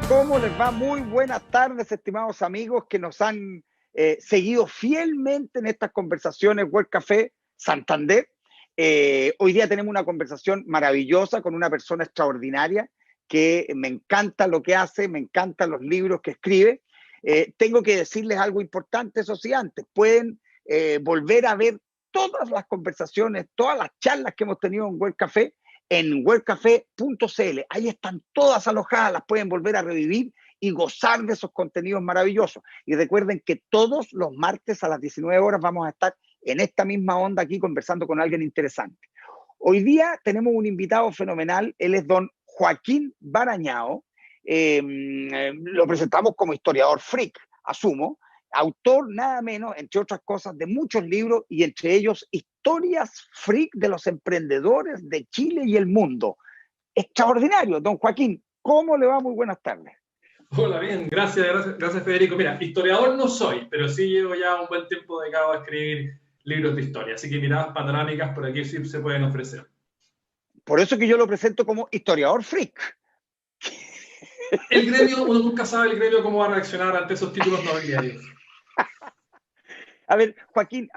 ¿Cómo les va? Muy buenas tardes, estimados amigos que nos han seguido fielmente en estas conversaciones World Café Santander. Hoy día tenemos una conversación maravillosa con una persona extraordinaria que me encanta lo que hace, me encantan los libros que escribe. Tengo que decirles algo importante, eso sí, antes. Pueden volver a ver todas las conversaciones, todas las charlas que hemos tenido en World Café en wordcafé.cl. Ahí están todas alojadas, las pueden volver a revivir y gozar de esos contenidos maravillosos. Y recuerden que todos los martes a las 19 horas vamos a estar en esta misma onda aquí conversando con alguien interesante. Hoy día tenemos un invitado fenomenal, él es don Joaquín Barañao. Lo presentamos como historiador freak, asumo, autor nada menos, entre otras cosas, de muchos libros y entre ellos Historias Freak de los Emprendedores de Chile y el Mundo. Extraordinario, don Joaquín, ¿cómo le va? Muy buenas tardes. Hola, bien, gracias Federico. Mira, historiador no soy, pero sí llevo ya un buen tiempo dedicado a escribir libros de historia, así que miradas panorámicas por aquí sí se pueden ofrecer. Por eso que yo lo presento como historiador freak. El gremio, uno nunca sabe el gremio cómo va a reaccionar ante esos títulos nobiliarios. A ver, Joaquín,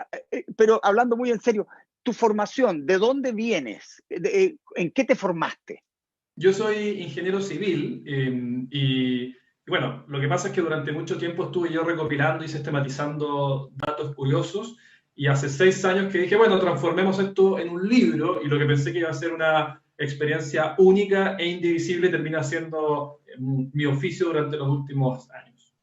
pero hablando muy en serio, tu formación, ¿de dónde vienes? ¿En qué te formaste? Yo soy ingeniero civil y bueno, lo que pasa es que durante mucho tiempo estuve yo recopilando y sistematizando datos curiosos y hace 6 años que dije, bueno, transformemos esto en un libro y lo que pensé que iba a ser una experiencia única e indivisible termina siendo mi oficio durante los últimos años.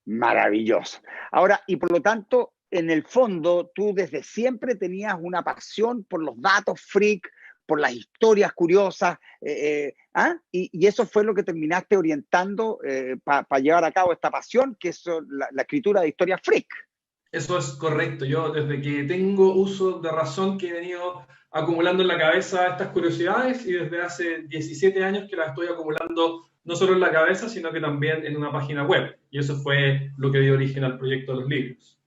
Maravilloso. Ahora, y por lo tanto, en el fondo, tú desde siempre tenías una pasión por los datos freak, por las historias curiosas, y eso fue lo que terminaste orientando para llevar a cabo esta pasión, que es la escritura de historias freak. Eso es correcto. Yo desde que tengo uso de razón que he venido acumulando en la cabeza estas curiosidades y desde hace 17 años que las estoy acumulando no solo en la cabeza, sino que también en una página web. Y eso fue lo que dio origen al proyecto de los libros.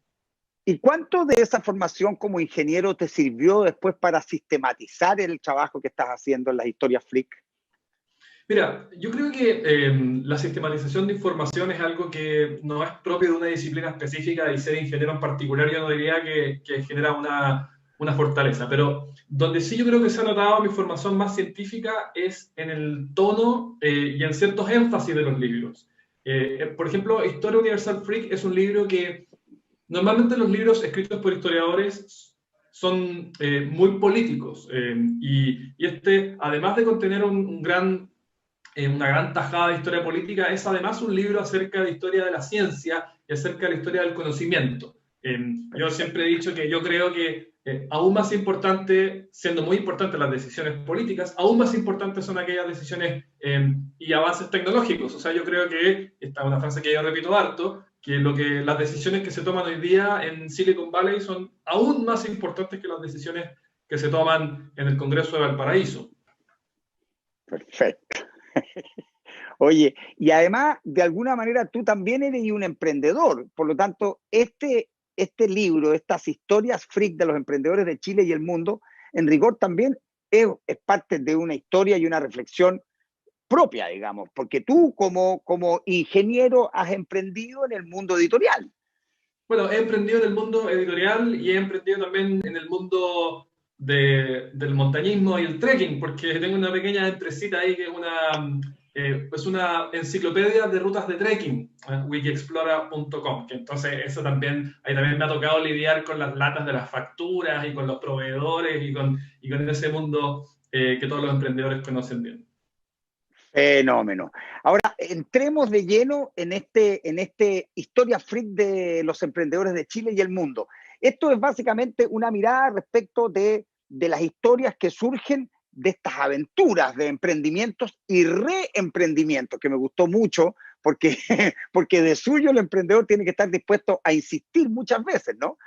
¿Y cuánto de esa formación como ingeniero te sirvió después para sistematizar el trabajo que estás haciendo en las historias freak? Mira, yo creo que la sistematización de información es algo que no es propio de una disciplina específica y ser ingeniero en particular yo no diría que genera una fortaleza, pero donde sí yo creo que se ha notado mi formación más científica es en el tono y en ciertos énfasis de los libros. Por ejemplo, Historia Universal Freak es un libro que normalmente los libros escritos por historiadores son muy políticos y este, además de contener una gran tajada de historia política, es además un libro acerca de historia de la ciencia y acerca de la historia del conocimiento. Yo siempre he dicho que yo creo que aún más importante, siendo muy importantes las decisiones políticas, aún más importantes son aquellas decisiones y avances tecnológicos. O sea, yo creo que, esta es una frase que yo repito harto, que las decisiones que se toman hoy día en Silicon Valley son aún más importantes que las decisiones que se toman en el Congreso de Valparaíso. Perfecto. Oye, y además, de alguna manera, tú también eres un emprendedor. Por lo tanto, este libro, estas historias freak de los emprendedores de Chile y el mundo, en rigor también es parte de una historia y una reflexión propia, digamos, porque tú como ingeniero has emprendido en el mundo editorial. Bueno, he emprendido en el mundo editorial y he emprendido también en el mundo del montañismo y el trekking, porque tengo una pequeña empresita ahí que es una enciclopedia de rutas de trekking, wikiexplora.com, que entonces eso también, ahí también me ha tocado lidiar con las latas de las facturas y con los proveedores y con ese mundo que todos los emprendedores conocen bien. Fenómeno. Ahora, entremos de lleno en este historia freak de los emprendedores de Chile y el mundo. Esto es básicamente una mirada respecto de las historias que surgen de estas aventuras de emprendimientos y reemprendimientos, que me gustó mucho, porque, porque de suyo el emprendedor tiene que estar dispuesto a insistir muchas veces, ¿no?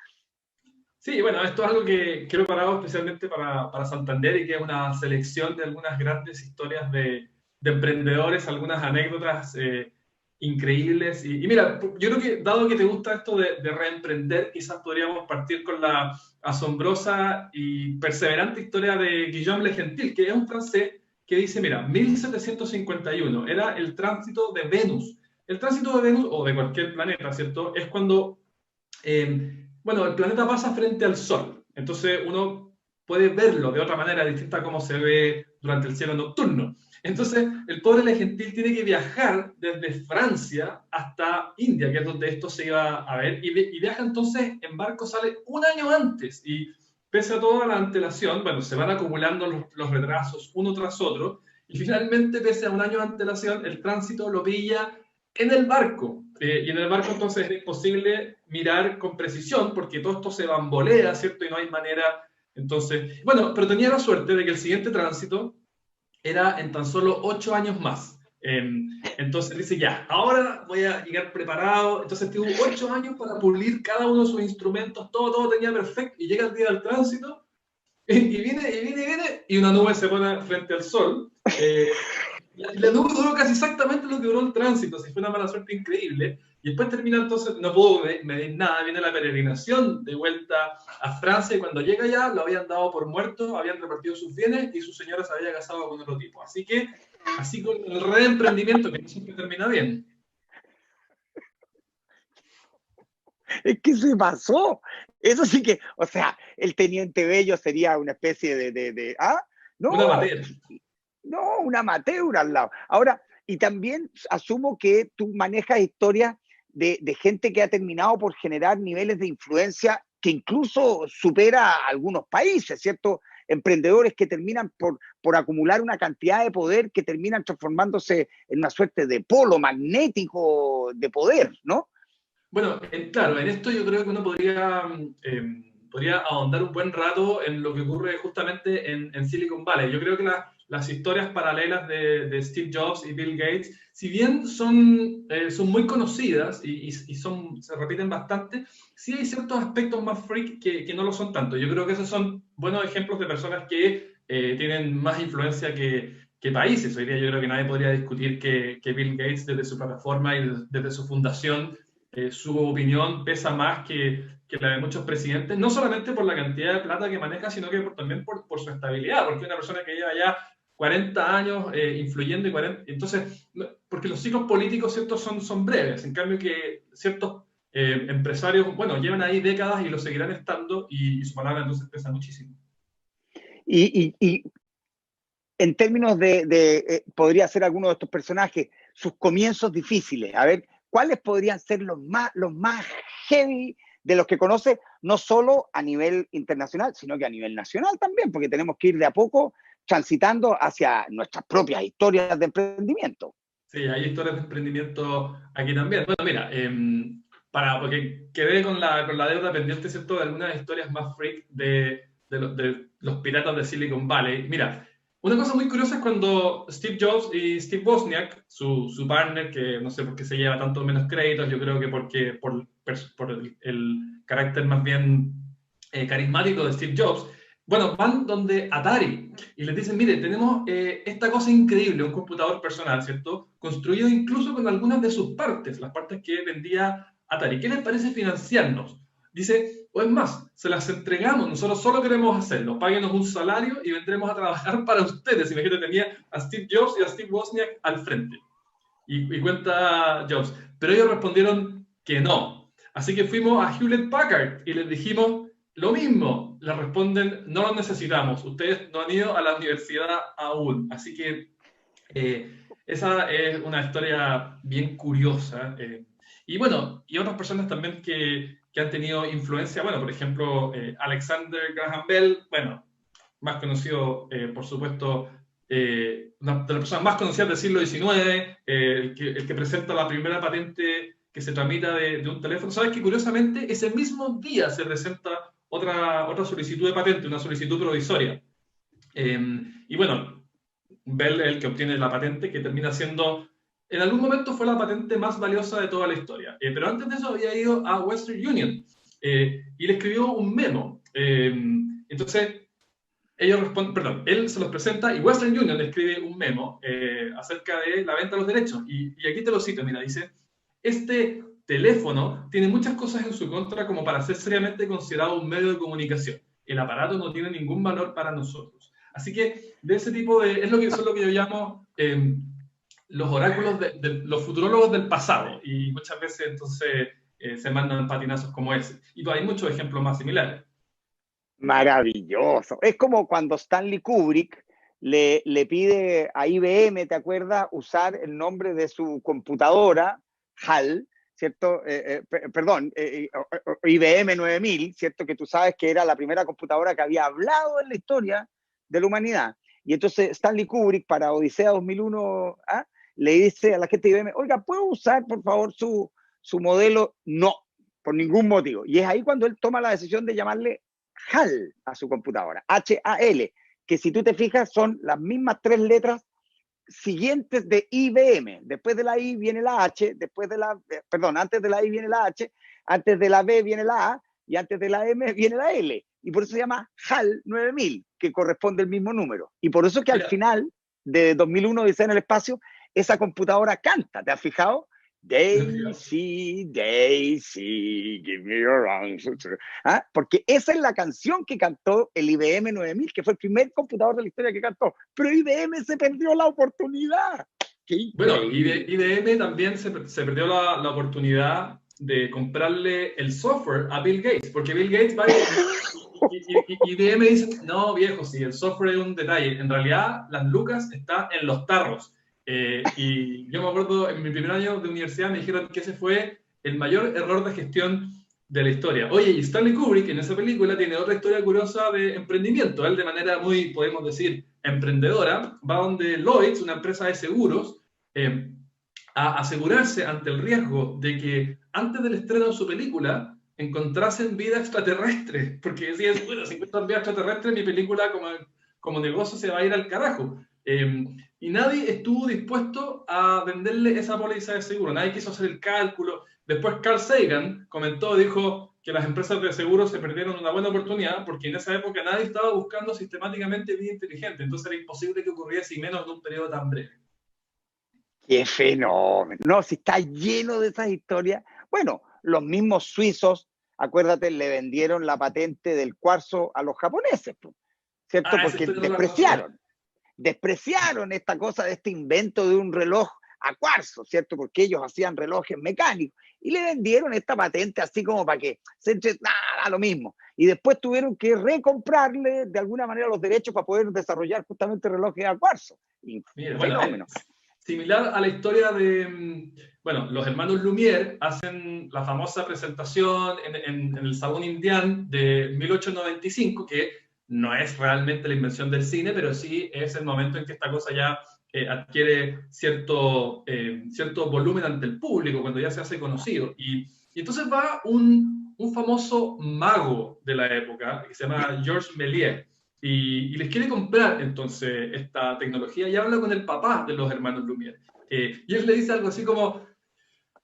Sí, bueno, esto es algo que he preparado especialmente para Santander y que es una selección de algunas grandes historias de emprendedores, algunas anécdotas increíbles. Y mira, yo creo que dado que te gusta esto de reemprender, quizás podríamos partir con la asombrosa y perseverante historia de Guillaume Le Gentil, que es un francés que dice, mira, 1751 era el tránsito de Venus. El tránsito de Venus, o de cualquier planeta, ¿cierto? Es cuando, bueno, el planeta pasa frente al Sol. Entonces uno puede verlo de otra manera distinta a cómo se ve durante el cielo nocturno. Entonces, el pobre Le Gentil tiene que viajar desde Francia hasta India, que es donde esto se iba a ver, y viaja entonces en barco, sale un año antes, y pese a toda la antelación, bueno, se van acumulando los retrasos uno tras otro, y finalmente, pese a un año de antelación, el tránsito lo pilla en el barco, y en el barco entonces es imposible mirar con precisión, porque todo esto se bambolea, ¿cierto? Y no hay manera, entonces, bueno, pero tenía la suerte de que el siguiente tránsito era en tan solo 8 años más. Entonces dice, ya, ahora voy a llegar preparado. Entonces tuvo 8 años para pulir cada uno de sus instrumentos, todo tenía perfecto, y llega el día del tránsito, y viene, y una nube se pone frente al sol. La nube duró casi exactamente lo que duró el tránsito, así fue una mala suerte increíble. Y después termina entonces, no pudo medir nada, viene la peregrinación de vuelta a Francia, y cuando llega allá lo habían dado por muerto, habían repartido sus bienes y su señora se había casado con otro tipo. Así que, así con el reemprendimiento, que no siempre termina bien. Es que se pasó. Eso sí que, o sea, el Teniente Bello sería una especie ¿ah? No, Una materia. no, un amateur al lado. Ahora, y también asumo que tú manejas historias de gente que ha terminado por generar niveles de influencia que incluso supera a algunos países, ¿cierto? Emprendedores que terminan por acumular una cantidad de poder que terminan transformándose en una suerte de polo magnético de poder, ¿no? Bueno, claro, en esto yo creo que uno podría ahondar un buen rato en lo que ocurre justamente en Silicon Valley. Yo creo que las historias paralelas de Steve Jobs y Bill Gates, si bien son muy conocidas y se repiten bastante, sí hay ciertos aspectos más freak que no lo son tanto. Yo creo que esos son buenos ejemplos de personas que tienen más influencia que países. Hoy día yo creo que nadie podría discutir que Bill Gates, desde su plataforma y desde su fundación, su opinión pesa más que la de muchos presidentes, no solamente por la cantidad de plata que maneja, sino que también por su estabilidad, porque es una persona que lleva ya 40 años influyendo, entonces, porque los ciclos políticos, ¿cierto?, son breves, en cambio que ciertos empresarios, bueno, llevan ahí décadas y lo seguirán estando, y su palabra entonces pesa muchísimo. Y en términos podría ser alguno de estos personajes, sus comienzos difíciles, a ver, ¿cuáles podrían ser los más heavy de los que conoce, no solo a nivel internacional, sino que a nivel nacional también, porque tenemos que ir de a poco transitando hacia nuestras propias historias de emprendimiento? Sí, hay historias de emprendimiento aquí también. Bueno, mira, porque quedé con la deuda pendiente, ¿cierto?, de algunas historias más freak de los piratas de Silicon Valley. Mira, una cosa muy curiosa es cuando Steve Jobs y Steve Wozniak, su partner, que no sé por qué se lleva tanto menos créditos, yo creo que por el carácter más bien carismático de Steve Jobs, bueno, van donde Atari y les dicen, mire, tenemos esta cosa increíble, un computador personal, ¿cierto? Construido incluso con algunas de sus partes, las partes que vendía Atari. ¿Qué les parece financiarnos? Dice, o es más, se las entregamos, nosotros solo queremos hacerlo, páguenos un salario y vendremos a trabajar para ustedes. Imagínate, tenía a Steve Jobs y a Steve Wozniak al frente. Y cuenta Jobs, pero ellos respondieron que no. Así que fuimos a Hewlett Packard y les dijimos lo mismo. Les responden, no lo necesitamos, ustedes no han ido a la universidad aún. Así que esa es una historia bien curiosa. Y bueno, y otras personas también que han tenido influencia, bueno, por ejemplo, Alexander Graham Bell, bueno, más conocido, por supuesto, una de las personas más conocidas del siglo XIX, el que presenta la primera patente que se tramita de un teléfono. ¿Sabes que curiosamente ese mismo día se presenta otra solicitud de patente, una solicitud provisoria? Y bueno, Bell es el que obtiene la patente, que termina siendo, en algún momento fue la patente más valiosa de toda la historia. Pero antes de eso había ido a Western Union y le escribió un memo. Entonces, ellos responden, perdón, él se los presenta y Western Union le escribe un memo acerca de la venta de los derechos. Y aquí te lo cito, mira, dice, este teléfono tiene muchas cosas en su contra como para ser seriamente considerado un medio de comunicación. El aparato no tiene ningún valor para nosotros. Así que de ese tipo de, son lo que yo llamo los oráculos, los futurólogos del pasado, y muchas veces entonces se mandan patinazos como ese. Y hay muchos ejemplos más similares. Maravilloso. Es como cuando Stanley Kubrick le pide a IBM, ¿te acuerdas?, usar el nombre de su computadora, HAL, ¿cierto? Perdón, IBM 9000, ¿cierto? Que tú sabes que era la primera computadora que había hablado en la historia de la humanidad. Y entonces Stanley Kubrick, para Odisea 2001, le dice a la gente de IBM, oiga, ¿puedo usar, por favor, su modelo? No, por ningún motivo. Y es ahí cuando él toma la decisión de llamarle HAL a su computadora, HAL, que si tú te fijas son las mismas 3 letras siguientes de IBM. Después de la I viene la H, antes de la I viene la H, antes de la B viene la A y antes de la M viene la L. Y por eso se llama HAL 9000, que corresponde al mismo número. Y por eso que al final de 2001 Odisea en el espacio, esa computadora canta, ¿te has fijado? Daisy, Daisy, give me your answer. Porque esa es la canción que cantó el IBM 9000, que fue el primer computador de la historia que cantó. Pero IBM se perdió la oportunidad. Bueno, IBM también se perdió la oportunidad de comprarle el software a Bill Gates, porque Bill Gates va y IBM dice, no viejo, si el software es un detalle, en realidad las lucas están en los tarros. Y yo me acuerdo, en mi primer año de universidad me dijeron que ese fue el mayor error de gestión de la historia. Oye, y Stanley Kubrick en esa película tiene otra historia curiosa de emprendimiento. Él de manera muy, podemos decir, emprendedora, va donde Lloyds, una empresa de seguros, a asegurarse ante el riesgo de que antes del estreno de su película encontrasen vida extraterrestre, porque decían, bueno, si encuentran vida extraterrestre, mi película como negocio se va a ir al carajo. Y nadie estuvo dispuesto a venderle esa póliza de seguro, nadie quiso hacer el cálculo. Después Carl Sagan comentó, dijo que las empresas de seguros se perdieron una buena oportunidad porque en esa época nadie estaba buscando sistemáticamente vida inteligente, entonces era imposible que ocurriese y menos en un periodo tan breve. ¡Qué fenómeno! No, si está lleno de esas historias. Bueno, los mismos suizos, acuérdate, le vendieron la patente del cuarzo a los japoneses, ¿cierto? Porque despreciaron esta cosa de este invento de un reloj a cuarzo, ¿cierto? Porque ellos hacían relojes mecánicos y le vendieron esta patente así como para que se nada, lo mismo. Y después tuvieron que recomprarle de alguna manera los derechos para poder desarrollar justamente relojes a cuarzo. Mira, fenómeno. Similar a la historia de, bueno, los hermanos Lumière hacen la famosa presentación en el Salón Indian de 1895, que no es realmente la invención del cine, pero sí es el momento en que esta cosa ya adquiere cierto volumen ante el público, cuando ya se hace conocido. Y entonces va un famoso mago de la época, que se llama Georges Méliès, y les quiere comprar entonces esta tecnología y habla con el papá de los hermanos Lumière. Y él le dice algo así como,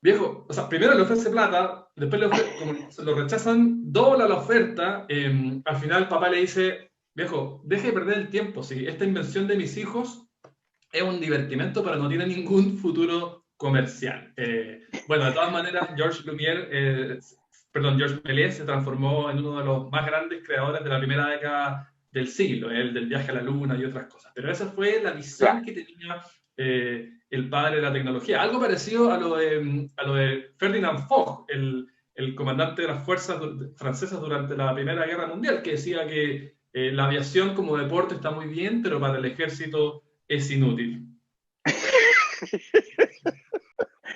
viejo, o sea, primero le ofrece plata, después como se lo rechazan, dobla la oferta, al final el papá le dice, viejo, deje de perder el tiempo, si esta invención de mis hijos es un divertimento, pero no tiene ningún futuro comercial. Bueno, de todas maneras, Georges Méliès se transformó en uno de los más grandes creadores de la primera década del siglo, el del viaje a la luna y otras cosas. Pero esa fue la visión que tenía el padre de la tecnología. Algo parecido a lo de Ferdinand Foch, el comandante de las fuerzas francesas durante la Primera Guerra Mundial, que decía que la aviación como deporte está muy bien, pero para el ejército es inútil.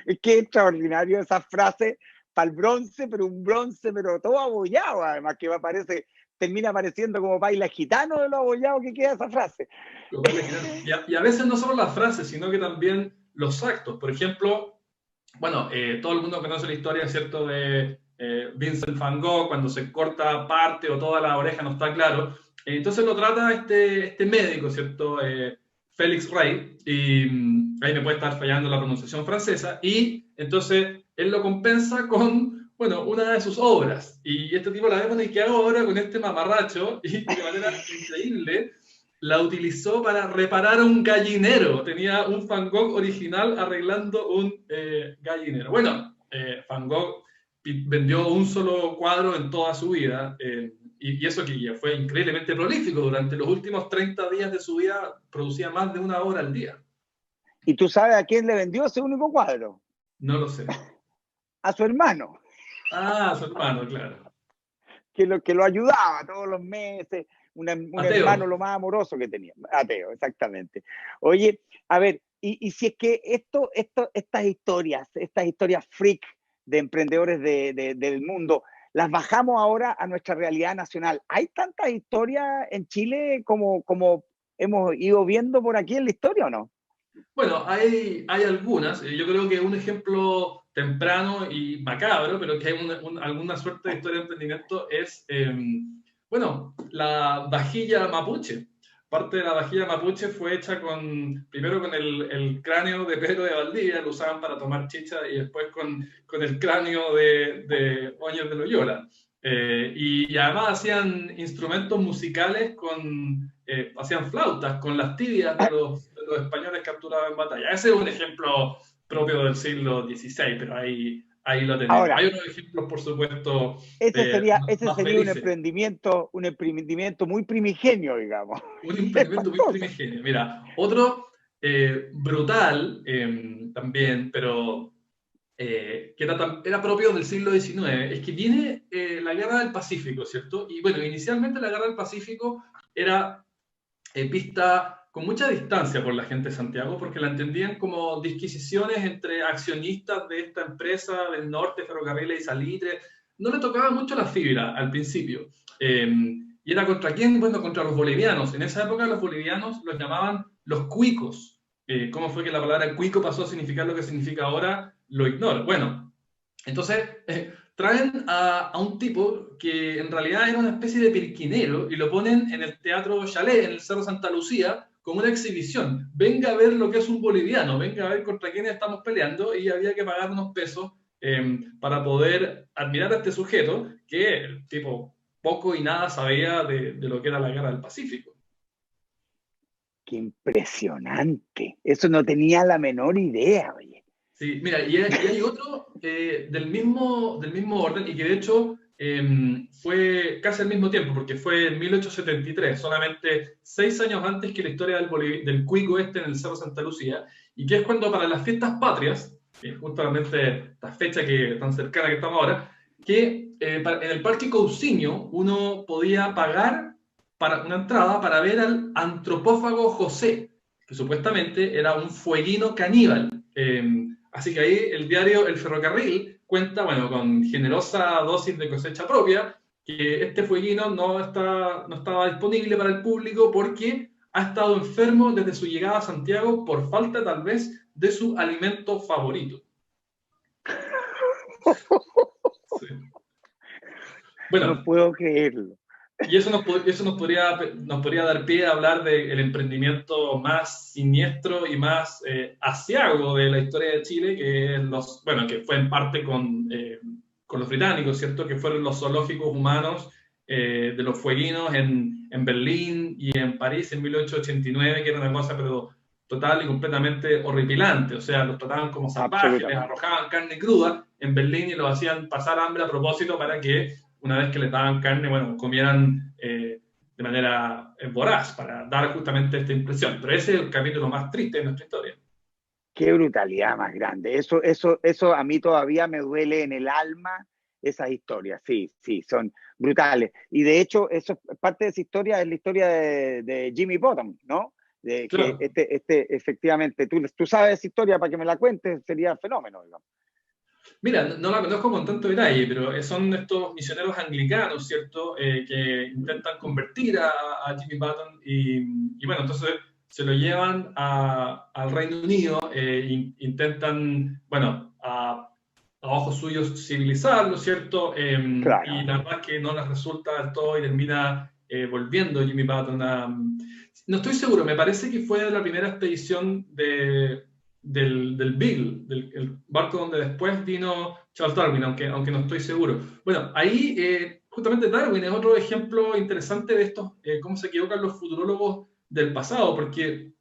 Es que extraordinario esa frase para el bronce, pero un bronce, pero todo abollado, además que termina pareciendo como baila gitano de lo abollado que queda esa frase. Y a veces no solo las frases, sino que también los actos. Por ejemplo, bueno, todo el mundo conoce la historia, ¿cierto?, de Vincent van Gogh, cuando se corta parte o toda la oreja, no está claro. Entonces lo trata este médico, ¿cierto?, Félix Rey, y ahí me puede estar fallando la pronunciación francesa, y entonces él lo compensa con, bueno, una de sus obras. Y este tipo la vemos y ¿qué hago ahora con este mamarracho? Y de manera increíble la utilizó para reparar un gallinero. Tenía un Van Gogh original arreglando un gallinero. Bueno, Van Gogh vendió un solo cuadro en toda su vida, y eso que ya fue increíblemente prolífico. Durante los últimos 30 días de su vida producía más de una obra al día. ¿Y tú sabes a quién le vendió ese único cuadro? No lo sé. A su hermano, Ah, su hermano, claro. que lo ayudaba todos los meses, un hermano Ateo. lo más amoroso que tenía, ateo, exactamente. Oye, a ver, y si es que estas historias freak de emprendedores del mundo, las bajamos ahora a nuestra realidad nacional. ¿Hay tantas historias en Chile como hemos ido viendo por aquí en la historia o no? Bueno, hay algunas. Yo creo que un ejemplo temprano y macabro, pero que hay alguna suerte de historia de emprendimiento es, bueno, la vajilla mapuche. Parte de la vajilla mapuche fue hecha primero con el cráneo de Pedro de Valdivia, lo usaban para tomar chicha, y después con el cráneo de Oñez de Loyola. Y además hacían instrumentos musicales hacían flautas con las tibias de los españoles capturados en batalla. Ese es un ejemplo propio del siglo XVI, pero ahí lo tenemos. Ahora, Hay otros ejemplos, por supuesto, ese más sería felices. un emprendimiento muy primigenio, digamos. Un emprendimiento muy Espantoso. primigenio. Mira, otro brutal también, pero que era propio del siglo XIX, es que viene la Guerra del Pacífico, ¿cierto? Y bueno, inicialmente la Guerra del Pacífico era vista con mucha distancia por la gente de Santiago, porque la entendían como disquisiciones entre accionistas de esta empresa del norte, Ferrocarriles y Salitre. No le tocaba mucho la fibra al principio. ¿Y era contra quién? Bueno, contra los bolivianos. En esa época los bolivianos los llamaban los cuicos. ¿Cómo fue que la palabra cuico pasó a significar lo que significa ahora? Lo ignoro. Bueno, entonces traen a un tipo que en realidad era una especie de pirquinero y lo ponen en el Teatro Chalet, en el Cerro Santa Lucía, como una exhibición. Venga a ver lo que es un boliviano, venga a ver contra quiénes estamos peleando, y había que pagar unos pesos para poder admirar a este sujeto que el tipo poco y nada sabía de lo que era la Guerra del Pacífico. Qué impresionante. Eso no tenía la menor idea, oye. Sí, mira, y hay otro del mismo orden, y que de hecho fue casi al mismo tiempo, porque fue en 1873, solamente 6 años antes que la historia del cuico en el Cerro Santa Lucía, y que es cuando para las fiestas patrias, que es justamente la fecha tan cercana que estamos ahora, que en el Parque Cousiño uno podía pagar para una entrada para ver al antropófago José, que supuestamente era un fueguino caníbal. Así que ahí el diario El Ferrocarril cuenta, bueno, con generosa dosis de cosecha propia, que este fueguino no estaba disponible para el público porque ha estado enfermo desde su llegada a Santiago por falta tal vez de su alimento favorito. Sí. No Bueno, puedo creerlo. y eso nos podría dar pie a hablar del emprendimiento más siniestro y más aciago de la historia de Chile, que fue en parte con los británicos, ¿cierto? Que fueron los zoológicos humanos de los fueguinos en Berlín y en París en 1889, que era una cosa pero total y completamente horripilante. O sea, los trataban como salvajes, les Absolutamente. arrojaban carne cruda en Berlín y los hacían pasar hambre a propósito para que una vez que les daban carne, bueno, comieran de manera voraz para dar justamente esta impresión. Pero ese es el capítulo más triste de nuestra historia. Qué brutalidad más grande. Eso a mí todavía me duele en el alma, esas historias. Sí, sí, son brutales. Y de hecho, parte de esa historia es la historia de Jimmy Bottom, ¿no? De que Claro. efectivamente, tú sabes esa historia para que me la cuentes, sería fenómeno, digamos. Mira, no la conozco con tanto detalle, pero son estos misioneros anglicanos, ¿cierto? Que intentan convertir a Jimmy Button y bueno, entonces se lo llevan al Reino Unido, intentan, bueno, a ojos suyos civilizarlo, ¿cierto? Y Claro. la verdad es que no les resulta del todo y termina volviendo Jimmy Button No estoy seguro, me parece que fue la primera expedición del Beagle, el barco donde después vino Charles Darwin, aunque no estoy seguro. Bueno, ahí justamente Darwin es otro ejemplo interesante de estos, cómo se equivocan los futurólogos del pasado, porque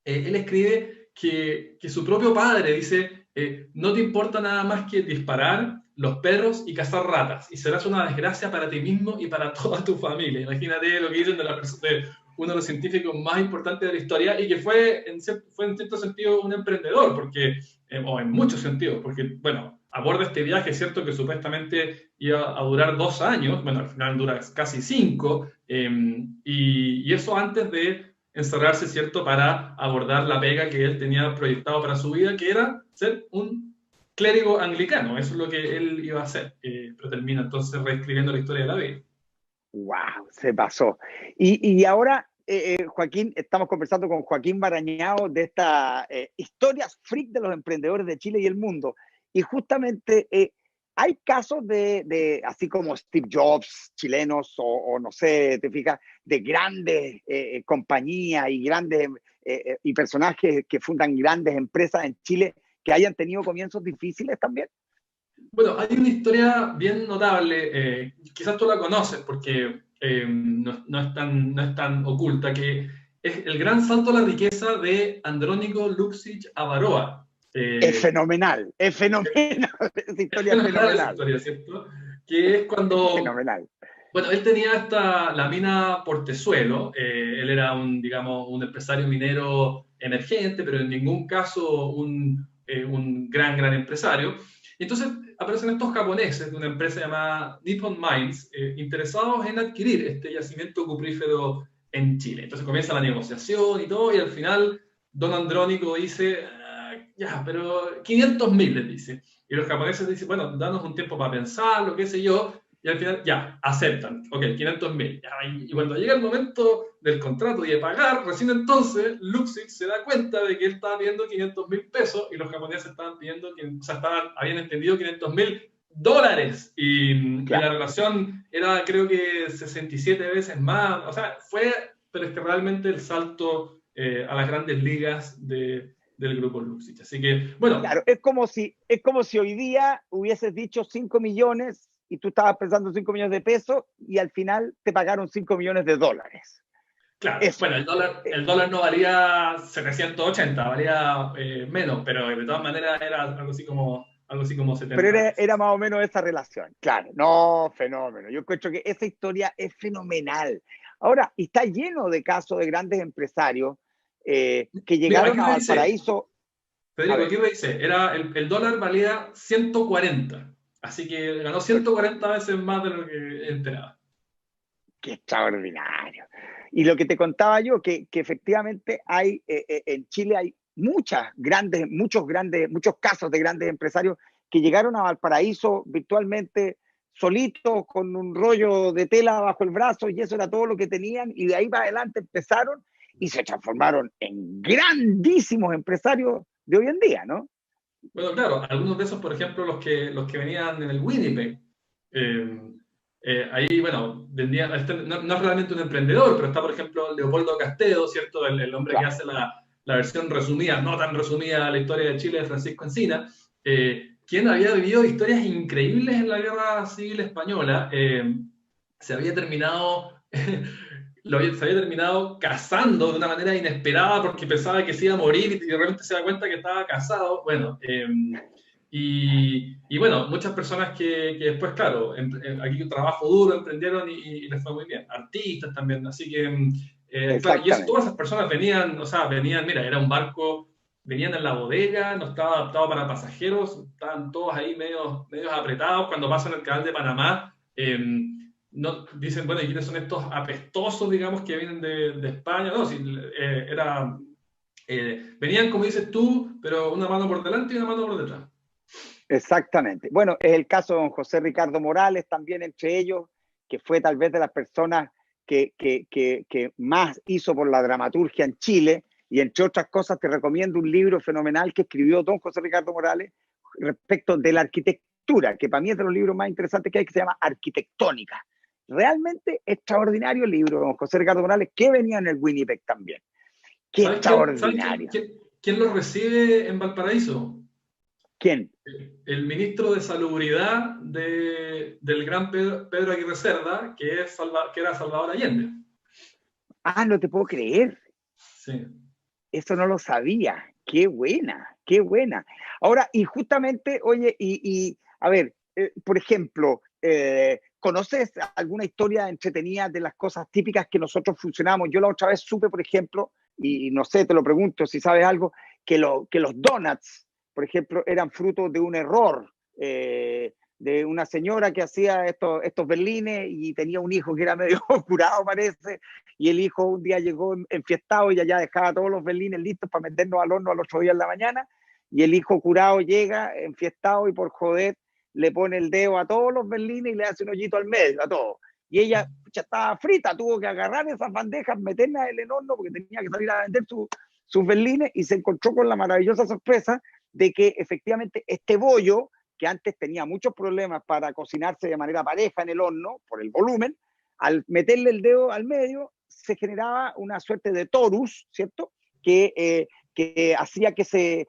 él escribe que su propio padre dice no te importa nada más que disparar los perros y cazar ratas, y serás una desgracia para ti mismo y para toda tu familia. Imagínate lo que dicen de uno de los científicos más importantes de la historia, y que fue en cierto sentido un emprendedor, porque, o en muchos sentidos, porque, bueno, aborda este viaje, es cierto que supuestamente iba a durar 2 años, bueno, al final dura casi 5, y eso antes de encerrarse, ¿cierto?, para abordar la pega que él tenía proyectado para su vida, que era ser un clérigo anglicano. Eso es lo que él iba a hacer, pero termina entonces reescribiendo la historia de la vida. ¡Wow! Se pasó. Y ahora, Joaquín, estamos conversando con Joaquín Barañao de estas historias freak de los emprendedores de Chile y el mundo. Y justamente hay casos así como Steve Jobs, chilenos, o no sé, te fijas, de grandes compañías y grandes y personajes que fundan grandes empresas en Chile que hayan tenido comienzos difíciles también. Bueno, hay una historia bien notable, quizás tú la conoces porque no es tan oculta, que es el gran salto a la riqueza de Andrónico Luksic Avaroa. Es fenomenal, esa historia es Esa fenomenal. historia, ¿cierto? Que es Es cuando, fenomenal. bueno, él tenía la mina Portezuelo, él era digamos, un empresario minero emergente, pero en ningún caso un gran empresario. Y entonces aparecen estos japoneses de una empresa llamada Nippon Mines, interesados en adquirir este yacimiento cuprífero en Chile. Entonces comienza la negociación y todo, y al final don Andrónico dice, ya, pero 500.000 les dice. Y los japoneses dicen, bueno, danos un tiempo para pensarlo, qué sé yo, y al final, ya, aceptan. Ok, 500.000. Y cuando llega el momento del contrato y de pagar, recién entonces Luxic se da cuenta de que él estaba pidiendo 500.000 pesos y los japoneses estaban pidiendo, o sea, habían entendido 500.000 dólares. Y la Claro. relación era, creo que, 67 veces más. O sea, pero es que realmente el salto a las grandes ligas del grupo Luxic. Así que, bueno. Claro, es como si hoy día hubieses dicho 5 millones y tú estabas pensando 5 millones de pesos y al final te pagaron 5 millones de dólares. Claro, Eso bueno, es. el dólar no valía 780, valía menos, pero de todas maneras era algo así como Pero 70 era veces. más o menos esa relación. Claro, no, fenómeno. Yo encuentro que esa historia es fenomenal. Ahora, y está lleno de casos de grandes empresarios que Mira, llegaron aquí a me dice, Valparaíso. A Federico, ver, aquí me dice, el dólar valía 140, así que ganó 140 veces más de lo que esperaba. qué extraordinario. Y lo que te contaba yo, que efectivamente hay, en Chile hay muchos casos de grandes empresarios que llegaron a Valparaíso virtualmente solitos, con un rollo de tela bajo el brazo, y eso era todo lo que tenían, y de ahí para adelante empezaron y se transformaron en grandísimos empresarios de hoy en día, ¿no? Bueno, claro, algunos de esos, por ejemplo, los que venían en el Winnipeg, eh, ahí, bueno, no es realmente un emprendedor, pero está, por ejemplo, Leopoldo Castedo, ¿cierto? El hombre que Claro. hace la versión resumida, no tan resumida, de la historia de Chile de Francisco Encina, quien había vivido historias increíbles en la Guerra Civil Española. Se había terminado se había terminado casando de una manera inesperada porque pensaba que se iba a morir y de repente se da cuenta que estaba casado. Bueno, y bueno, muchas personas que después, claro, aquí un trabajo duro, emprendieron y les fue muy bien. Artistas también, así que, claro, y eso, todas Exactamente. esas personas venían, o sea, mira, era un barco, venían en la bodega, no estaba adaptado para pasajeros, estaban todos ahí medios apretados. Cuando pasan el canal de Panamá, no, dicen, bueno, ¿y quiénes son estos apestosos, digamos, que vienen de España? No, sí, venían, como dices tú, pero una mano por delante y una mano por detrás. Exactamente. Bueno, es el caso de don José Ricardo Morales, también entre ellos, que fue tal vez de las personas que más hizo por la dramaturgia en Chile, y entre otras cosas te recomiendo un libro fenomenal que escribió don José Ricardo Morales respecto de la arquitectura, que para mí es de los libros más interesantes que hay, que se llama Arquitectónica. Realmente extraordinario el libro, don José Ricardo Morales, que venía en el Winnipeg también. Qué ¿Sabes quién, extraordinario. quién lo recibe en Valparaíso? ¿Quién? El ministro de Salubridad del gran Pedro Aguirre Cerda, que era Salvador Allende. Ah, no te puedo creer. Sí. Eso no lo sabía. Qué buena. Qué buena. Ahora, y justamente, oye, a ver, por ejemplo, ¿conoces alguna historia entretenida de las cosas típicas que nosotros funcionamos? Yo la otra vez supe, por ejemplo, y no sé, te lo pregunto si sabes algo, que los donuts, por ejemplo, eran fruto de un error de una señora que hacía estos berlines y tenía un hijo que era medio curado, parece, y el hijo un día llegó enfiestado y ya dejaba todos los berlines listos para meternos al horno al otro día en la mañana, y el hijo curado llega enfiestado y por joder le pone el dedo a todos los berlines y le hace un hoyito al medio, a todos. Y ella ya estaba frita, tuvo que agarrar esas bandejas, meterlas en el horno porque tenía que salir a vender sus berlines y se encontró con la maravillosa sorpresa de que efectivamente este bollo, que antes tenía muchos problemas para cocinarse de manera pareja en el horno por el volumen, al meterle el dedo al medio se generaba una suerte de torus, ¿cierto? Que hacía que se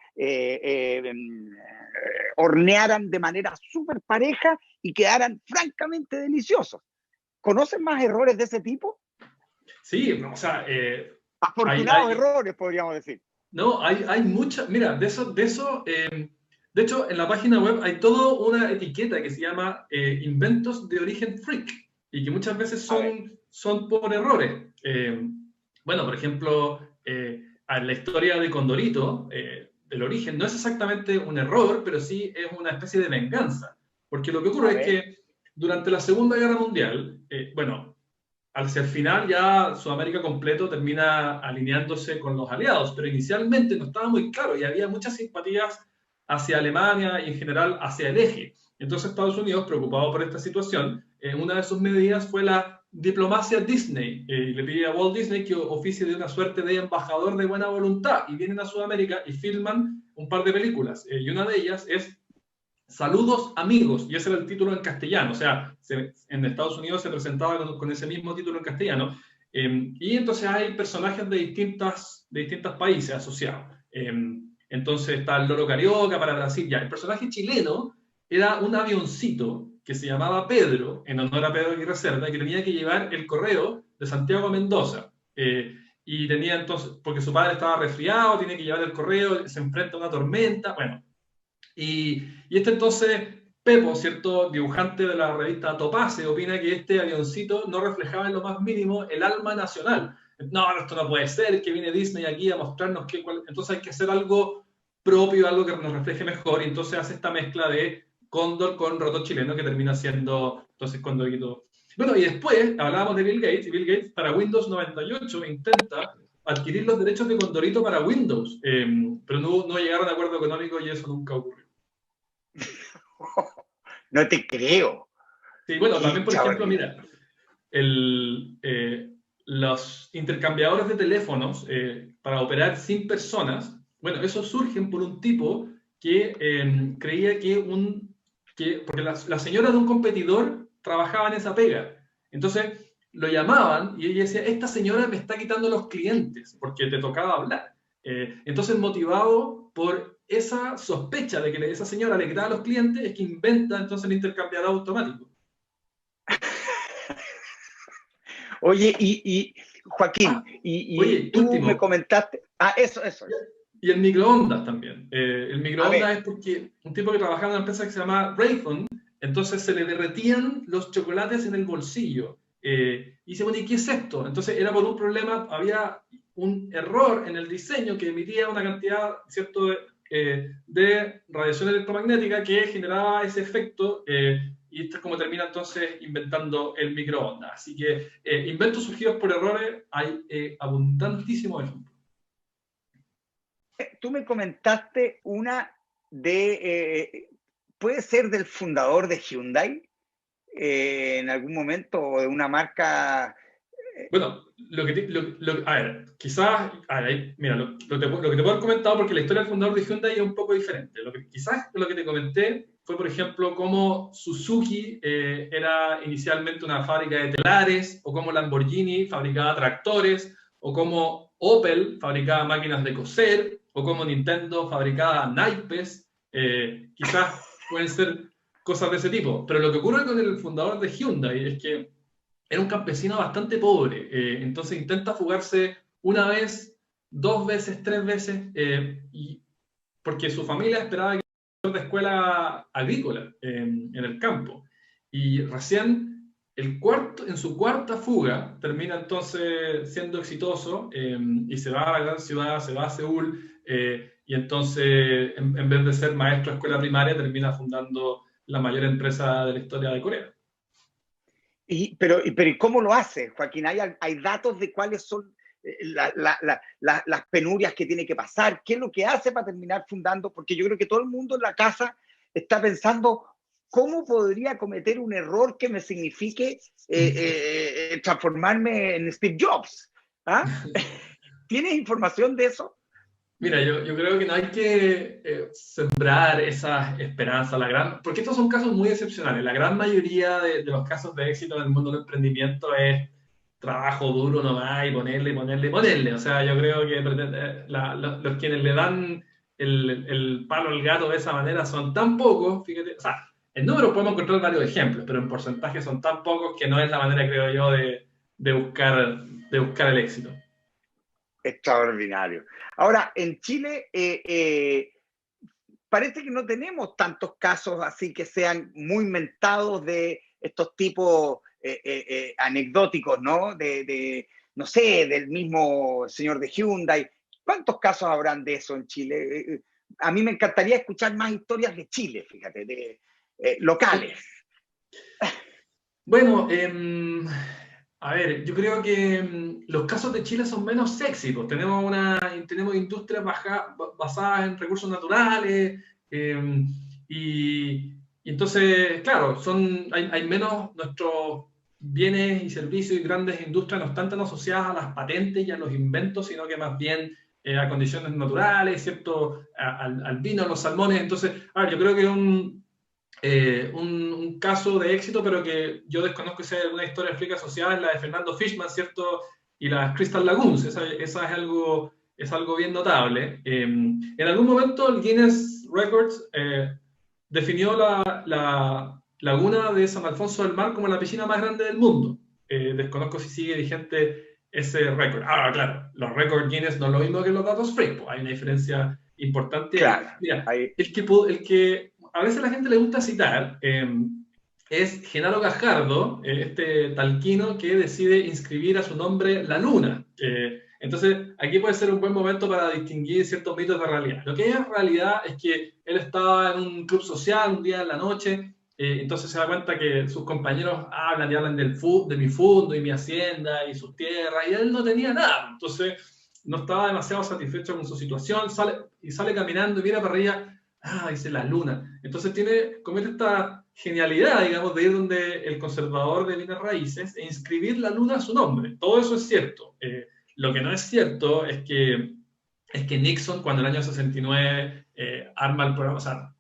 hornearan de manera súper pareja y quedaran francamente deliciosos. ¿Conocen más errores de ese tipo? Sí, o sea, afortunados errores, podríamos decir. No, hay muchas, mira, de hecho, en la página web hay toda una etiqueta que se llama inventos de origen freak y que muchas veces son por errores. Bueno, por ejemplo, la historia de Condorito, del origen, no es exactamente un error, pero sí es una especie de venganza. Porque lo que ocurre es que durante la Segunda Guerra Mundial, bueno, hacia el final ya Sudamérica completo termina alineándose con los aliados, pero inicialmente no estaba muy claro y había muchas simpatías hacia Alemania y en general hacia el eje. Entonces Estados Unidos, preocupado por esta situación, una de sus medidas fue la diplomacia Disney. Le pide a Walt Disney que oficie de una suerte de embajador de buena voluntad y vienen a Sudamérica y filman un par de películas. Y una de ellas es Saludos amigos, y ese era el título en castellano, o sea, en Estados Unidos se presentaba con ese mismo título en castellano, y entonces hay personajes de distintos países asociados. Entonces está el Loro Carioca para Brasil, ya. El personaje chileno era un avioncito que se llamaba Pedro, en honor a Pedro Aguirre Cerda, que tenía que llevar el correo de Santiago a Mendoza. Y tenía entonces, porque su padre estaba resfriado, tiene que llevar el correo, se enfrenta a una tormenta, bueno. Y este entonces, Pepo, ¿cierto? Dibujante de la revista Topace, opina que este avioncito no reflejaba en lo más mínimo el alma nacional. No, esto no puede ser, que viene Disney aquí a mostrarnos entonces hay que hacer algo propio, algo que nos refleje mejor, y entonces hace esta mezcla de Cóndor con roto chileno que termina siendo entonces Condorito. Bueno, y después hablábamos de Bill Gates, y Bill Gates para Windows 98 intenta adquirir los derechos de Condorito para Windows, pero no llegaron a acuerdo económico y eso nunca ocurrió. No te creo. Sí, bueno, también, por ejemplo, mira, los intercambiadores de teléfonos para operar sin personas, bueno, esos surgen por un tipo que creía porque la señora de un competidor trabajaba en esa pega. Entonces lo llamaban y ella decía, esta señora me está quitando los clientes porque te tocaba hablar. Entonces, motivado por esa sospecha de que esa señora le quitaba a los clientes, es que inventa entonces el intercambiador automático. Oye, Joaquín, oye, tú último. me comentaste... eso. Y el microondas también. El microondas es porque un tipo que trabajaba en una empresa que se llama Raytheon, entonces se le derretían los chocolates en el bolsillo. Y dice, bueno, ¿y qué es esto? Entonces era por un problema, había un error en el diseño que emitía una cantidad, ¿cierto?, de radiación electromagnética que generaba ese efecto, y esto es como termina entonces inventando el microondas. Así que inventos surgidos por errores hay abundantísimos ejemplos. Tú me comentaste una puede ser del fundador de Hyundai en algún momento, o de una marca... Bueno, a ver, quizás, mira, lo que te puedo haber comentado, porque la historia del fundador de Hyundai es un poco diferente. Quizás lo que te comenté fue, por ejemplo, cómo Suzuki era inicialmente una fábrica de telares, o cómo Lamborghini fabricaba tractores, o cómo Opel fabricaba máquinas de coser, o cómo Nintendo fabricaba naipes. Quizás pueden ser cosas de ese tipo. Pero lo que ocurre con el fundador de Hyundai es que era un campesino bastante pobre, entonces intenta fugarse una vez, dos veces, tres veces, y porque su familia esperaba que fuera de escuela agrícola en el campo. Y recién en su cuarta fuga termina entonces siendo exitoso y se va a la gran ciudad, se va a Seúl, y entonces en vez de ser maestro de escuela primaria termina fundando la mayor empresa de la historia de Corea. Pero ¿y cómo lo hace, Joaquín? ¿Hay datos de cuáles son las penurias que tiene que pasar? ¿Qué es lo que hace para terminar fundando? Porque yo creo que todo el mundo en la casa está pensando, ¿cómo podría cometer un error que me signifique transformarme en Steve Jobs? ¿Ah? ¿Tienes información de eso? Mira, yo creo que no hay que sembrar esa esperanza, porque estos son casos muy excepcionales. La gran mayoría de los casos de éxito en el mundo del emprendimiento es trabajo duro nomás y ponerle, ponerle, ponerle. O sea, yo creo que los quienes le dan el palo al gato de esa manera son tan pocos, fíjate, o sea, en números podemos encontrar varios ejemplos, pero en porcentaje son tan pocos que no es la manera, creo yo, de buscar el éxito. Extraordinario. Ahora, en Chile parece que no tenemos tantos casos así que sean muy inventados de estos tipos anecdóticos, ¿no? No sé, del mismo señor de Hyundai. ¿Cuántos casos habrán de eso en Chile? A mí me encantaría escuchar más historias de Chile, fíjate, de locales. Bueno, a ver, yo creo que los casos de Chile son menos sexy, pues tenemos industrias basadas en recursos naturales, y entonces, claro, hay menos, nuestros bienes y servicios y grandes industrias no están tan asociadas a las patentes y a los inventos, sino que más bien a condiciones naturales, ¿cierto? Al vino, a los salmones. Entonces, a ver, yo creo que un caso de éxito, pero que yo desconozco si hay alguna historia de África asociada, es la de Fernando Fishman, ¿cierto? Y las Crystal Lagoons, esa es algo bien notable. En algún momento el Guinness Records definió la laguna de San Alfonso del Mar como la piscina más grande del mundo. Desconozco si sigue vigente ese récord. Ahora, claro, los récords Guinness no es lo mismo que los datos freak, pues hay una diferencia importante. Claro. Mira, el que a veces a la gente le gusta citar es Genaro Gajardo, este talquino que decide inscribir a su nombre la luna. Entonces, aquí puede ser un buen momento para distinguir ciertos mitos de realidad. Lo que es realidad es que él estaba en un club social un día en la noche, entonces se da cuenta que sus compañeros hablan y hablan de mi fondo y mi hacienda y sus tierras, y él no tenía nada. Entonces, no estaba demasiado satisfecho con su situación, sale caminando y mira para arriba. Dice la luna. Entonces comete esta genialidad, digamos, de ir donde el conservador de bienes raíces e inscribir la luna a su nombre. Todo eso es cierto. Lo que no es cierto es que Nixon, cuando en el año 69 arma el programa, o sea,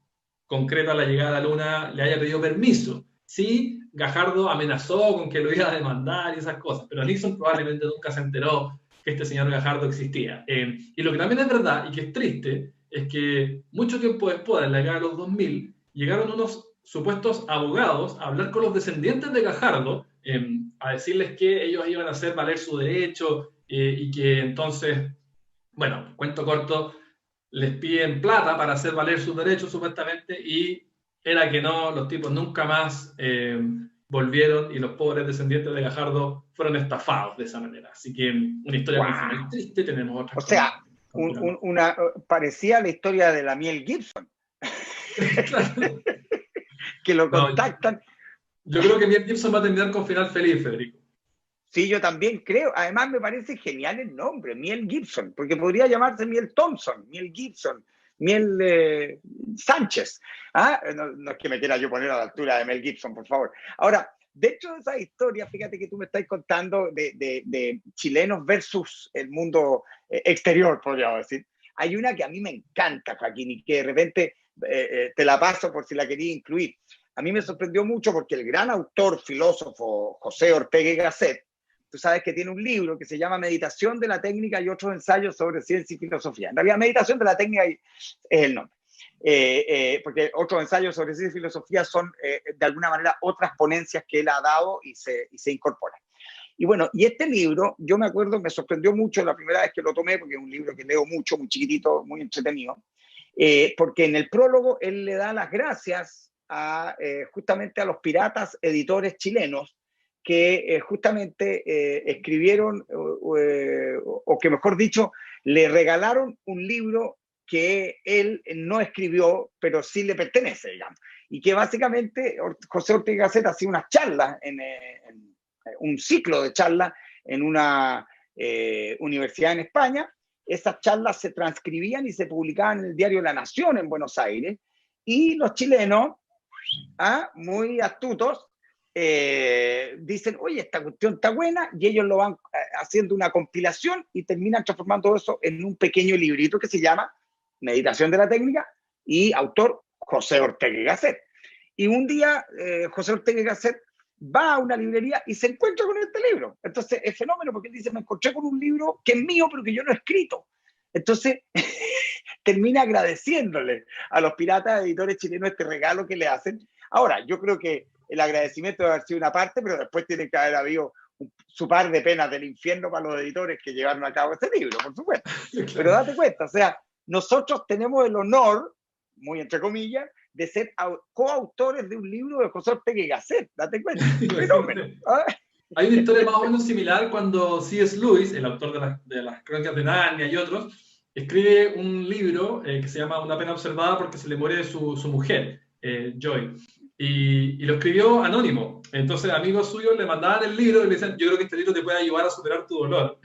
concreta la llegada a la luna, le haya pedido permiso. Sí, Gajardo amenazó con que lo iba a demandar y esas cosas, pero Nixon probablemente nunca se enteró que este señor Gajardo existía. Y lo que también es verdad y que es triste es que mucho tiempo después, en la década de los 2000, llegaron unos supuestos abogados a hablar con los descendientes de Gajardo, a decirles que ellos iban a hacer valer su derecho y que entonces, bueno, cuento corto, les piden plata para hacer valer sus derechos supuestamente, y era que no, los tipos nunca más volvieron y los pobres descendientes de Gajardo fueron estafados de esa manera. Así que una historia con final triste, tenemos otras. O sea, parecía la historia de la Miel Gibson. Claro. Que lo contactan. Yo creo que Miel Gibson va a terminar con final feliz, Federico. Sí, yo también creo. Además, me parece genial el nombre, Miel Gibson, porque podría llamarse Miel Thompson, Miel Gibson, Miel Sánchez. No es que me quiera yo poner a la altura de Mel Gibson, por favor. Ahora, dentro de esa historia, fíjate que tú me estás contando de chilenos versus el mundo exterior, podríamos decir. Hay una que a mí me encanta, Joaquín, y que de repente te la paso por si la quería incluir. A mí me sorprendió mucho porque el gran autor, filósofo José Ortega y Gasset, tú sabes que tiene un libro que se llama Meditación de la técnica y otros ensayos sobre ciencia y filosofía. En realidad, Meditación de la técnica es el nombre. Porque otros ensayos sobre ciencia y filosofía son, de alguna manera, otras ponencias que él ha dado y se incorporan. Y bueno, y este libro, yo me acuerdo, me sorprendió mucho la primera vez que lo tomé, porque es un libro que leo mucho, muy chiquitito, muy entretenido. porque en el prólogo él le da las gracias justamente a los piratas editores chilenos que justamente escribieron, o que mejor dicho, le regalaron un libro que él no escribió, pero sí le pertenece, digamos. Y que básicamente José Ortega Gasset hacía unas charlas, en un ciclo de charlas en una universidad en España. Esas charlas se transcribían y se publicaban en el diario La Nación en Buenos Aires, y los chilenos, muy astutos, dicen, oye, esta cuestión está buena, y ellos lo van haciendo una compilación y terminan transformando eso en un pequeño librito que se llama Meditación de la Técnica, y autor José Ortega y Gasset. Y un día José Ortega y Gasset va a una librería y se encuentra con este libro. Entonces es fenómeno, porque él dice, me encontré con un libro que es mío, pero que yo no he escrito. Entonces termina agradeciéndole a los piratas editores chilenos este regalo que le hacen. Ahora, yo creo que el agradecimiento debe haber sido una parte, pero después tiene que haber habido su par de penas del infierno para los editores que llevaron a cabo este libro, por supuesto. Pero date cuenta, o sea, nosotros tenemos el honor, muy entre comillas, de ser coautores de un libro de José Ortega y Gasset. Date cuenta, fenómeno. Hay una historia más o menos similar cuando C.S. Lewis, el autor de las Crónicas de Narnia y otros, escribe un libro que se llama Una pena observada, porque se le muere su mujer, Joy. Y lo escribió anónimo. Entonces amigos suyos le mandaban el libro y le decían, yo creo que este libro te puede ayudar a superar tu dolor.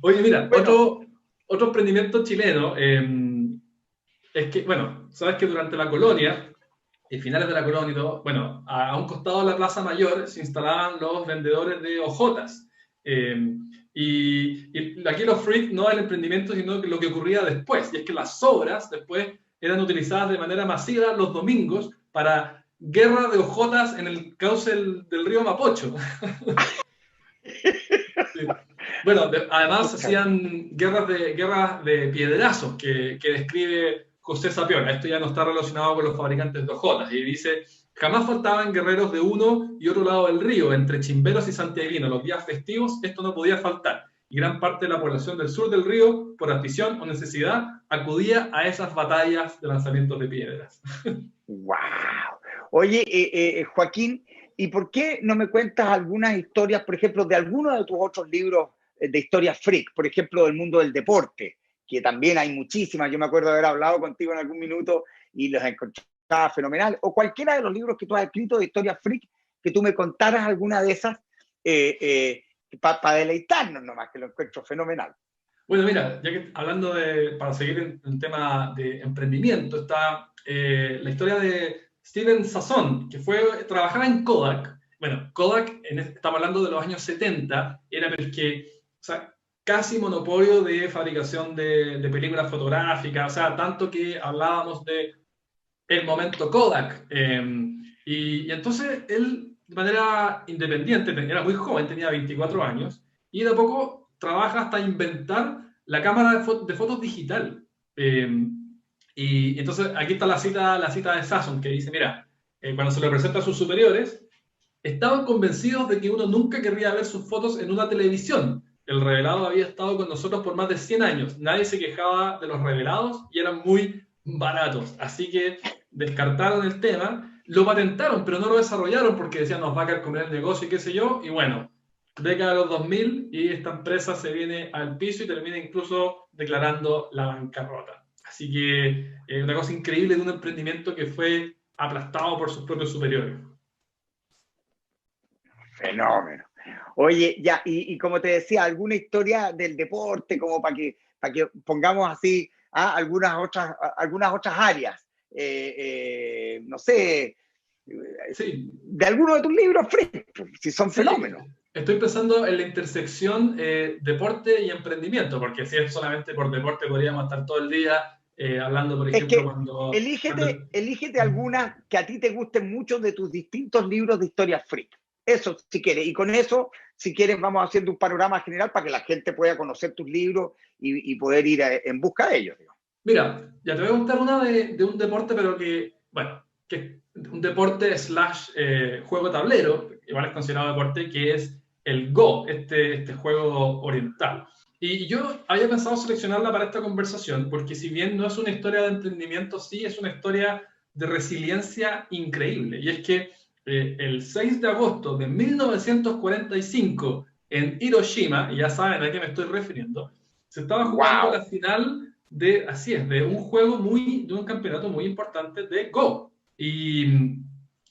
Oye, mira, bueno, otro emprendimiento chileno es que, bueno, sabes que durante la colonia, finales de la colonia y todo, bueno, a un costado de la Plaza Mayor se instalaban los vendedores de hojotas. Y aquí los freaks no el emprendimiento, sino lo que ocurría después, y es que las sobras después eran utilizadas de manera masiva los domingos para guerra de hojotas en el cauce del río Mapocho. Sí. Bueno, además hacían guerras de piedrazos que describe José Sapiola. Esto ya no está relacionado con los fabricantes de hojotas. Y dice, jamás faltaban guerreros de uno y otro lado del río, entre chimberos y santiaguinos. Los días festivos esto no podía faltar. Y gran parte de la población del sur del río, por afición o necesidad, acudía a esas batallas de lanzamientos de piedras. ¡Wow! Oye, Joaquín, ¿y por qué no me cuentas algunas historias, por ejemplo, de alguno de tus otros libros de historias freak, por ejemplo, del mundo del deporte, que también hay muchísimas? Yo me acuerdo de haber hablado contigo en algún minuto y los encontraba fenomenal. O cualquiera de los libros que tú has escrito de historias freak, que tú me contaras alguna de esas para deleitarnos nomás, que lo encuentro fenomenal. Bueno, mira, ya que hablando para seguir en tema de emprendimiento, está la historia de Steven Sasson, que trabajaba en Kodak. Bueno, Kodak, estamos hablando de los años 70, era el que, o sea, casi monopolio de fabricación de películas fotográficas, o sea, tanto que hablábamos de el momento Kodak. Y entonces él, de manera independiente, era muy joven, tenía 24 años, y de a poco trabaja hasta inventar la cámara de fotos digital. Y entonces aquí está la cita de Sasson, que dice, mira, cuando se lo presenta a sus superiores, estaban convencidos de que uno nunca querría ver sus fotos en una televisión. El revelado había estado con nosotros por más de 100 años. Nadie se quejaba de los revelados y eran muy baratos. Así que descartaron el tema, lo patentaron, pero no lo desarrollaron porque decían, nos va a caer con el negocio y qué sé yo. Y bueno, década de los 2000 y esta empresa se viene al piso y termina incluso declarando la bancarrota. Así que una cosa increíble de un emprendimiento que fue aplastado por sus propios superiores. Fenómeno. Oye, ya, y como te decía, alguna historia del deporte, como para que pongamos así algunas otras áreas. No sé, sí, de alguno de tus libros, si son fenómenos. Estoy pensando en la intersección deporte y emprendimiento, porque si es solamente por deporte podríamos estar todo el día hablando, por ejemplo, elígete algunas que a ti te gusten mucho de tus distintos libros de historias freak. Eso, si quieres. Y con eso, si quieres, vamos haciendo un panorama general para que la gente pueda conocer tus libros y poder ir en busca de ellos. Digamos. Mira, ya te voy a contar una de un deporte, pero que es un deporte / juego tablero, igual es considerado deporte, que es el Go, este juego oriental. Y yo había pensado seleccionarla para esta conversación, porque si bien no es una historia de emprendimiento, sí es una historia de resiliencia increíble. Y es que el 6 de agosto de 1945, en Hiroshima, y ya saben a qué me estoy refiriendo, se estaba jugando la ¡Wow! final de, así es, de un juego de un campeonato muy importante de Go. Y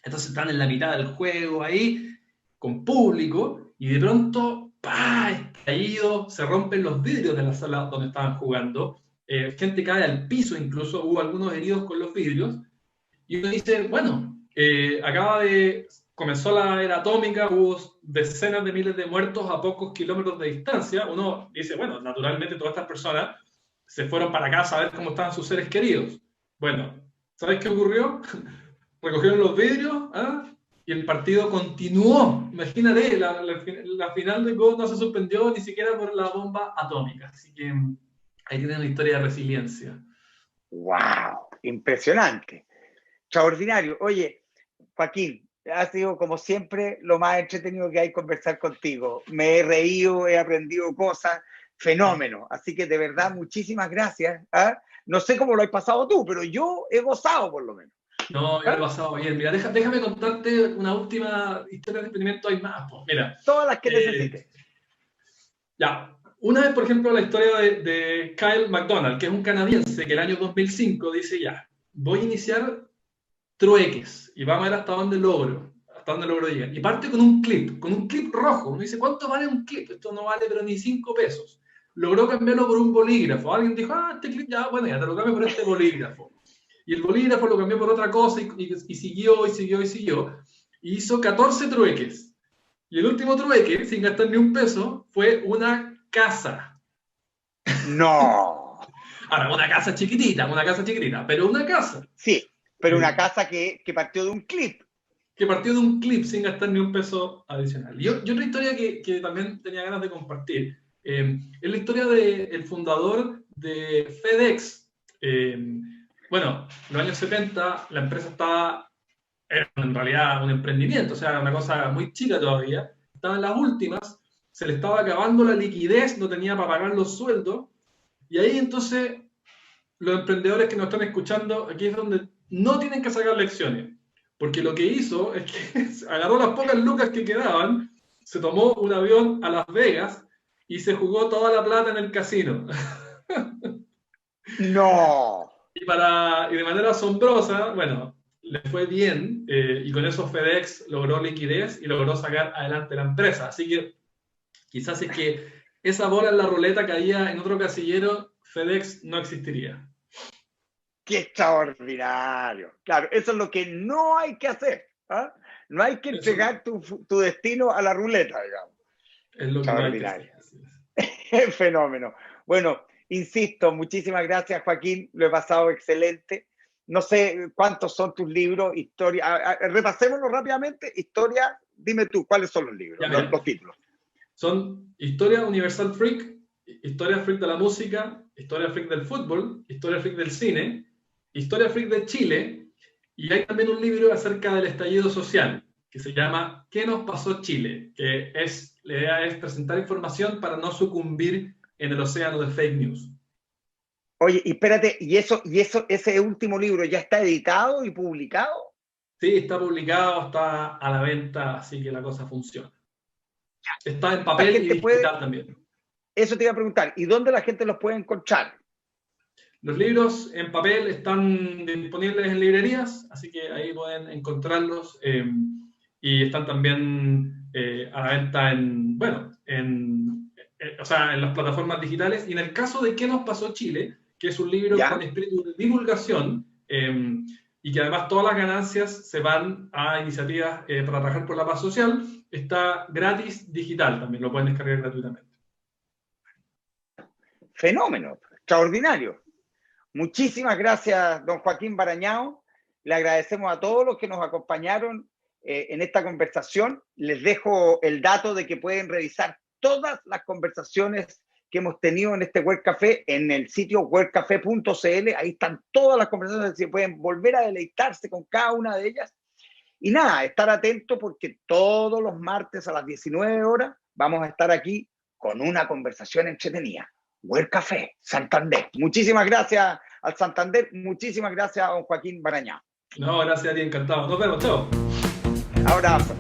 entonces están en la mitad del juego ahí, con público, y de pronto, ¡pah! Estallido, se rompen los vidrios de la sala donde estaban jugando, gente cae al piso incluso, hubo algunos heridos con los vidrios, y uno dice, bueno, comenzó la era atómica, hubo decenas de miles de muertos a pocos kilómetros de distancia, uno dice, bueno, naturalmente todas estas personas se fueron para casa a ver cómo estaban sus seres queridos. Bueno, ¿sabes qué ocurrió? Recogieron los vidrios, ¿ah? Y el partido continuó. Imagínate, la final de Go no se suspendió ni siquiera por la bomba atómica. Así que ahí tienen una historia de resiliencia. ¡Wow! Impresionante. Extraordinario. Oye, Joaquín, ha sido como siempre lo más entretenido que hay conversar contigo. Me he reído, he aprendido cosas, fenómeno. Así que de verdad, muchísimas gracias. ¿Ah? No sé cómo lo has pasado tú, pero yo he gozado por lo menos. No, yo lo he ¿Ah? pasado bien. Mira, déjame contarte una última historia de emprendimiento. Hay más, pues. Mira, Todas las que eh, necesites. ya. Una vez, por ejemplo, la historia de Kyle McDonald, que es un canadiense que el año 2005 dice, ya, voy a iniciar trueques y vamos a ver hasta dónde logro llegar. Y parte con un clip rojo. Uno dice, ¿cuánto vale un clip? Esto no vale pero ni 5 pesos. Logró cambiarlo por un bolígrafo. Alguien dijo, este clip ya, bueno, ya te lo cambio por este bolígrafo. Y el bolígrafo lo cambió por otra cosa y siguió y siguió y siguió. Y hizo 14 trueques. Y el último trueque, sin gastar ni un peso, fue una casa. No. Ahora, una casa chiquitita, pero una casa. Sí, pero una casa que partió de un clip. Que partió de un clip sin gastar ni un peso adicional. Y otra historia que también tenía ganas de compartir es la historia del fundador de FedEx. Bueno, en los años 70 la empresa era en realidad un emprendimiento, o sea, una cosa muy chica todavía. Estaba en las últimas, se le estaba acabando la liquidez, no tenía para pagar los sueldos. Y ahí entonces los emprendedores que nos están escuchando, aquí es donde no tienen que sacar lecciones. Porque lo que hizo es que agarró las pocas lucas que quedaban, se tomó un avión a Las Vegas y se jugó toda la plata en el casino. No. Y de manera asombrosa, bueno, le fue bien y con eso FedEx logró liquidez y logró sacar adelante la empresa. Así que quizás es que esa bola en la ruleta caía en otro casillero, FedEx no existiría. ¡Qué extraordinario! Claro, eso es lo que no hay que hacer. ¿Ah? No hay que Eso entregar tu destino a la ruleta, digamos. es lo que no hay que hacer. Extraordinario. Fenómeno. Bueno, insisto, muchísimas gracias, Joaquín. Lo he pasado excelente. No sé cuántos son tus libros, historia. Repasémoslo rápidamente. Historia, dime tú, ¿cuáles son los libros, Ya, mira, los títulos? son Historia Universal Freak, Historia Freak de la música, Historia Freak del fútbol, Historia Freak del cine, Historia Freak de Chile, y hay también un libro acerca del estallido social, que se llama ¿Qué nos pasó Chile? Que la idea es presentar información para no sucumbir en el océano de fake news. Oye, y espérate, ese último libro ya está editado y publicado? Sí, está publicado, está a la venta, así que la cosa funciona. Está en La papel y gente puede, digital también. eso te iba a preguntar, ¿y dónde la gente los puede encontrar? Los libros en papel están disponibles en librerías, así que ahí pueden encontrarlos y están también a la venta o sea, en las plataformas digitales. Y en el caso de ¿Qué nos pasó Chile?, que es un libro con ¿Ya? espíritu de divulgación y que además todas las ganancias se van a iniciativas para trabajar por la paz social, está gratis digital también, lo pueden descargar gratuitamente. Fenómeno, extraordinario. Muchísimas gracias, don Joaquín Barañao. Le agradecemos a todos los que nos acompañaron en esta conversación. Les dejo el dato de que pueden revisar todas las conversaciones que hemos tenido en este Web Café en el sitio webcafé.cl. Ahí están todas las conversaciones, se pueden volver a deleitarse con cada una de ellas. Y nada, estar atento porque todos los martes a las 19 horas vamos a estar aquí con una conversación entretenida. World Café, Santander. Muchísimas gracias al Santander, muchísimas gracias a don Joaquín Barañá. No, gracias a ti, encantado. Nos vemos, chao. Abrazo.